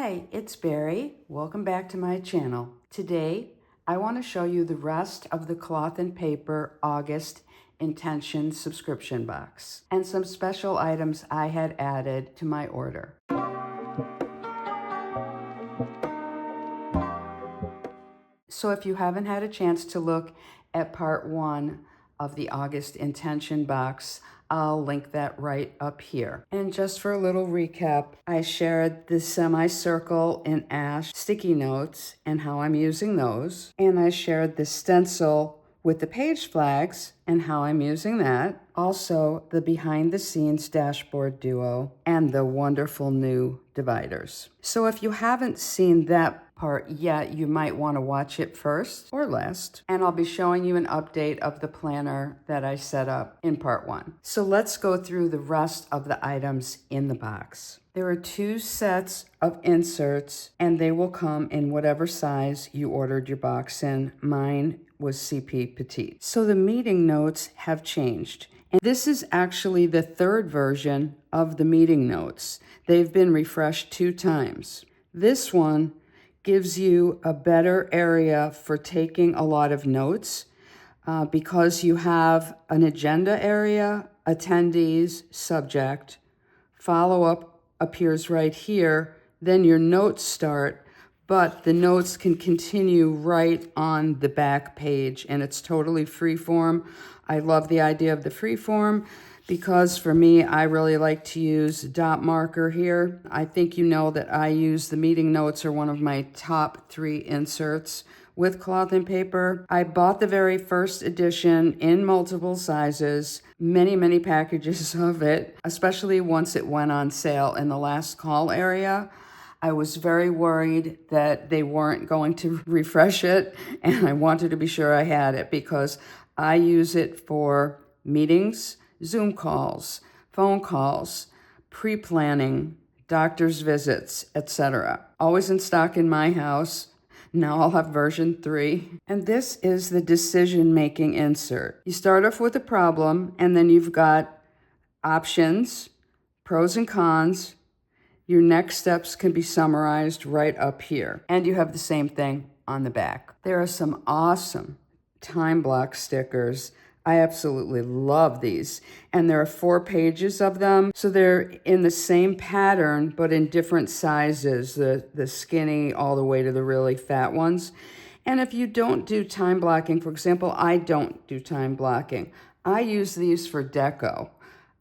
Hi, it's Barry. Welcome back to my channel. Today, I want to show you the rest of the Cloth and Paper August Intention subscription box and some special items I had added to my order. So if you haven't had a chance to look at part 1 of the August Intention box, I'll link that right up here. And just for a little recap, I shared the semicircle in ash sticky notes and how I'm using those. And I shared the stencil with the page flags and how I'm using that. Also, the behind the scenes dashboard duo and the wonderful new dividers. So if you haven't seen that part yet, you might want to watch it first or last. And I'll be showing you an update of the planner that I set up in part 1. So let's go through the rest of the items in the box. There are 2 sets of inserts and they will come in whatever size you ordered your box in. Mine was CP Petite. So the meeting notes have changed. And this is actually the 3rd version of the meeting notes. They've been refreshed 2 times. This one gives you a better area for taking a lot of notes because you have an agenda area, attendees, subject, follow-up appears right here, then your notes start, but the notes can continue right on the back page and it's totally freeform. I love the idea of the freeform because for me, I really like to use dot marker here. I think you know that I use the meeting notes are one of my top 3 inserts with cloth and paper. I bought the very first edition in multiple sizes, many packages of it, especially once it went on sale in the last call area. I was very worried that they weren't going to refresh it, and I wanted to be sure I had it because I use it for meetings, Zoom calls, phone calls, pre-planning, doctor's visits, etc. Always in stock in my house. Now I'll have version 3. And this is the decision-making insert. You start off with a problem, and then you've got options, pros and cons. Your next steps can be summarized right up here. And you have the same thing on the back. There are some awesome time block stickers. I absolutely love these. And there are 4 pages of them. So they're in the same pattern, but in different sizes, the skinny all the way to the really fat ones. And if you don't do time blocking, for example, I don't do time blocking. I use these for deco.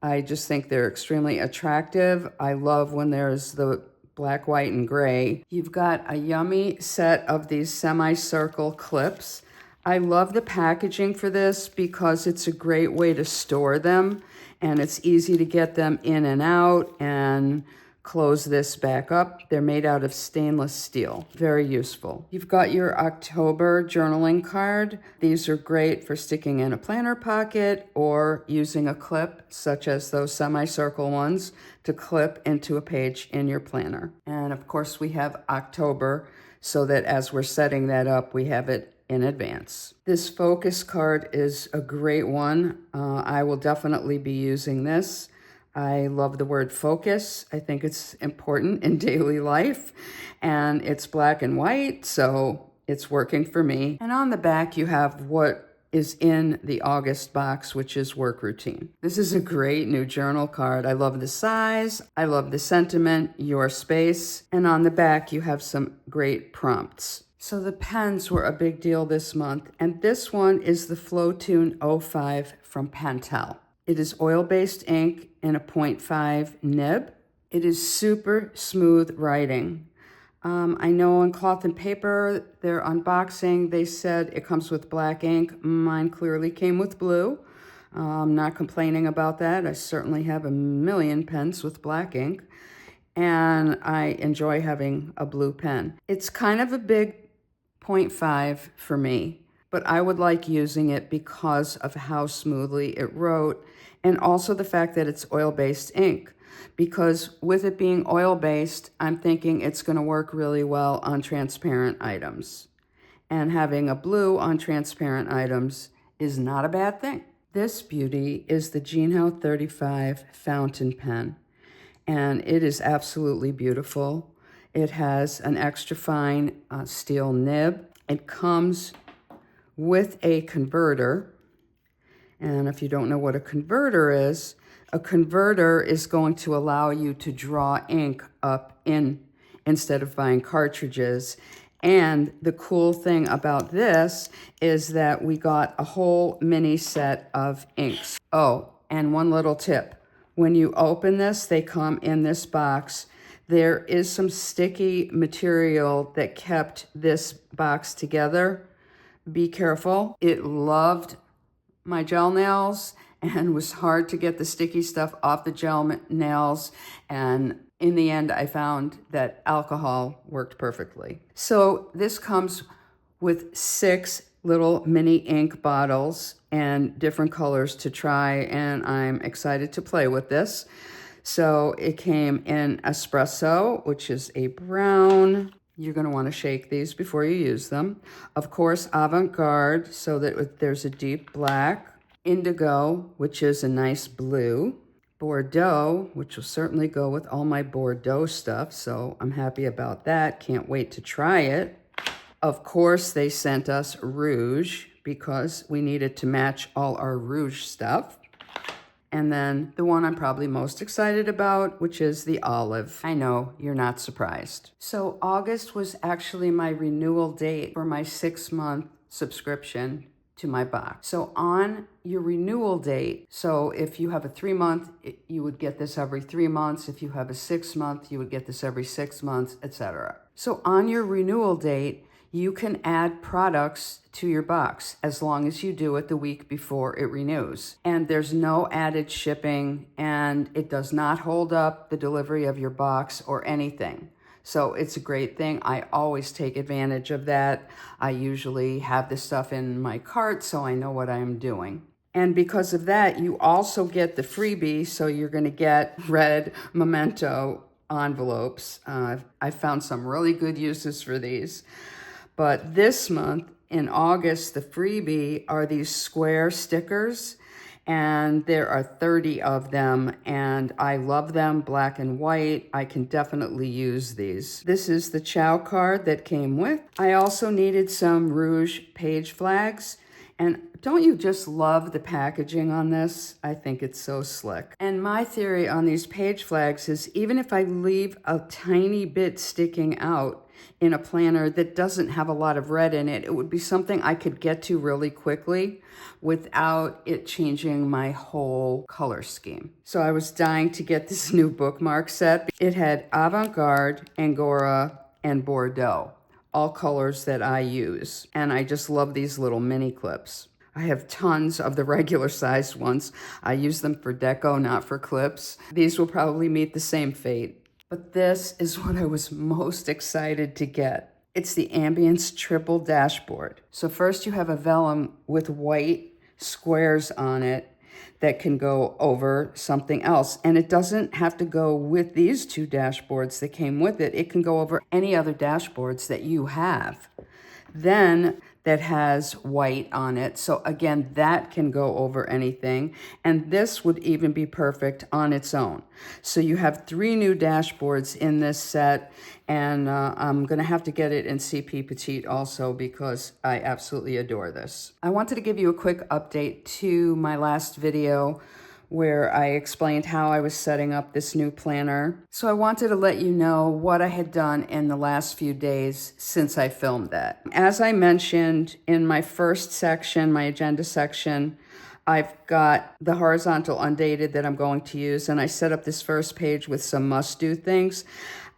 I just think they're extremely attractive. I love when there's the black, white, and gray. You've got a yummy set of these semicircle clips. I love the packaging for this because it's a great way to store them and it's easy to get them in and out and close this back up. They're made out of stainless steel. Very useful. You've got your October journaling card. These are great for sticking in a planner pocket or using a clip, such as those semicircle ones, to clip into a page in your planner. And of course, we have October so that as we're setting that up, we have it in advance. This focus card is a great one. I will definitely be using this. I love the word focus. I think it's important in daily life and it's black and white, so it's working for me. And on the back, you have what is in the August box, which is work routine. This is a great new journal card. I love the size. I love the sentiment, your space. And on the back, you have some great prompts. So the pens were a big deal this month, and this one is the Flowtune 05 from Pentel. It is oil-based ink in a 0.5 nib. It is super smooth writing. I know on Cloth and Paper, their unboxing, they said it comes with black ink. Mine clearly came with blue. I'm not complaining about that. I certainly have a million pens with black ink, and I enjoy having a blue pen. It's kind of a big 0.5 for me, but I would like using it because of how smoothly it wrote and also the fact that it's oil-based ink. Because with it being oil-based, I'm thinking it's going to work really well on transparent items. And having a blue on transparent items is not a bad thing. This beauty is the Jinhao 35 fountain pen, and it is absolutely beautiful. It has an extra fine steel nib. It comes with a converter. And if you don't know what a converter is going to allow you to draw ink up in instead of buying cartridges. And the cool thing about this is that we got a whole mini set of inks. Oh, and one little tip. When you open this, they come in this box. There is some sticky material that kept this box together. Be careful. It loved my gel nails and was hard to get the sticky stuff off the gel nails. And in the end, I found that alcohol worked perfectly. So this comes with 6 little mini ink bottles and different colors to try, and I'm excited to play with this. So it came in espresso, which is a brown. You're going to want to shake these before you use them. Of course, avant-garde, so that there's a deep black. Indigo, which is a nice blue. Bordeaux, which will certainly go with all my Bordeaux stuff, so I'm happy about that. Can't wait to try it. Of course, they sent us rouge because we needed to match all our rouge stuff. And then the one I'm probably most excited about, which is the olive. I know, you're not surprised. So August was actually my renewal date for my 6-month subscription to my box. So on your renewal date, so if you have a 3-month, you would get this every 3 months. If you have a 6-month, you would get this every 6 months, etc. So on your renewal date, you can add products to your box as long as you do it the week before it renews. And there's no added shipping, and it does not hold up the delivery of your box or anything. So it's a great thing. I always take advantage of that. I usually have this stuff in my cart, so I know what I'm doing. And because of that, you also get the freebie, so you're going to get red Memento envelopes. I found some really good uses for these. But this month, in August, the freebie are these square stickers, and there are 30 of them, and I love them, black and white. I can definitely use these. This is the Chow card that came with. I also needed some rouge page flags, and don't you just love the packaging on this? I think it's so slick. And my theory on these page flags is even if I leave a tiny bit sticking out in a planner that doesn't have a lot of red in it, it would be something I could get to really quickly without it changing my whole color scheme. So I was dying to get this new bookmark set. It had avant-garde, Angora, and Bordeaux, all colors that I use. And I just love these little mini clips. I have tons of the regular sized ones. I use them for deco, not for clips. These will probably meet the same fate. But this is what I was most excited to get. It's the Ambience Triple Dashboard. So first you have a vellum with white squares on it that can go over something else. And it doesn't have to go with these 2 dashboards that came with it. It can go over any other dashboards that you have. Then that has white on it. So again, that can go over anything. And this would even be perfect on its own. So you have 3 new dashboards in this set, and I'm gonna have to get it in CP Petite also because I absolutely adore this. I wanted to give you a quick update to my last video where I explained how I was setting up this new planner. So I wanted to let you know what I had done in the last few days since I filmed that. As I mentioned in my first section, my agenda section, I've got the horizontal undated that I'm going to use, and I set up this first page with some must-do things.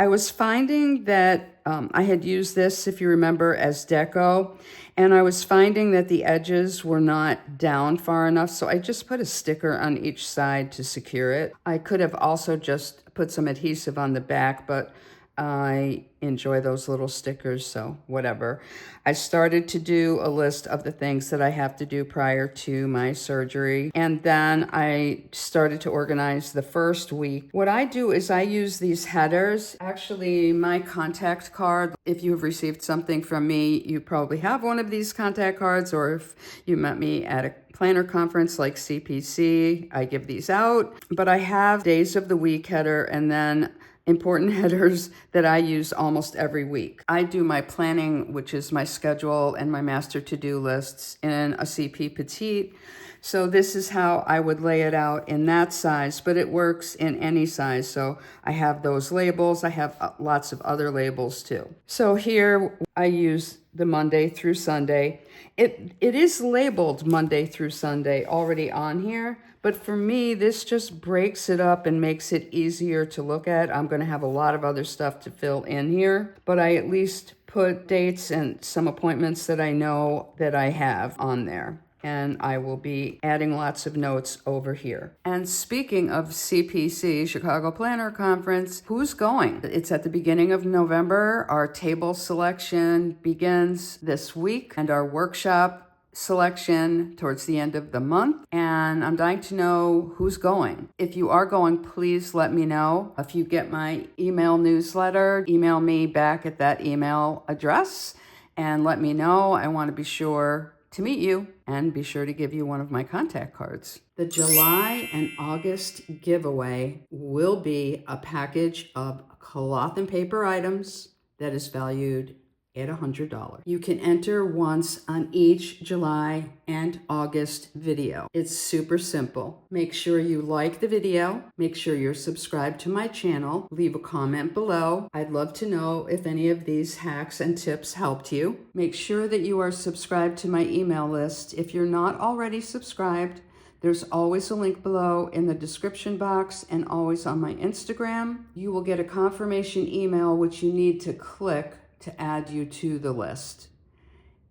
I was finding that I had used this, if you remember, as deco, and I was finding that the edges were not down far enough, so I just put a sticker on each side to secure it. I could have also just put some adhesive on the back, but I enjoy those little stickers, so whatever. I started to do a list of the things that I have to do prior to my surgery, and then I started to organize the first week. What I do is I use these headers. Actually, my contact card, if you have received something from me, you probably have one of these contact cards, or if you met me at a planner conference like CPC, I give these out. But I have days of the week header, and then important headers that I use almost every week. I do my planning, which is my schedule and my master to-do lists, in a CP Petite. So this is how I would lay it out in that size, but it works in any size. So I have those labels. I have lots of other labels too. So here I use the Monday through Sunday. It is labeled Monday through Sunday already on here, but for me, this just breaks it up and makes it easier to look at. I'm going to have a lot of other stuff to fill in here, but I at least put dates and some appointments that I know that I have on there. And I will be adding lots of notes over here. And speaking of CPC, Chicago Planner Conference, who's going? It's at the beginning of November. Our table selection begins this week, and our workshop selection towards the end of the month. And I'm dying to know who's going. If you are going, please let me know. If you get my email newsletter, email me back at that email address and let me know. I want to be sure to meet you and be sure to give you one of my contact cards. The July and August giveaway will be a package of cloth and paper items that is valued at $100. You can enter once on each July and August video. It's super simple. Make sure you like the video. Make sure you're subscribed to my channel. Leave a comment below. I'd love to know if any of these hacks and tips helped you. Make sure that you are subscribed to my email list. If you're not already subscribed, there's always a link below in the description box and always on my Instagram. You will get a confirmation email which you need to click to add you to the list.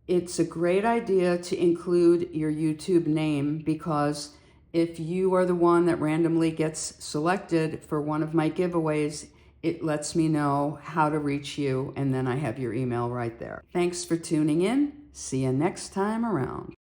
It's a great idea to include your YouTube name because if you are the one that randomly gets selected for one of my giveaways, it lets me know how to reach you, and then I have your email right there. Thanks for tuning in. See you next time around.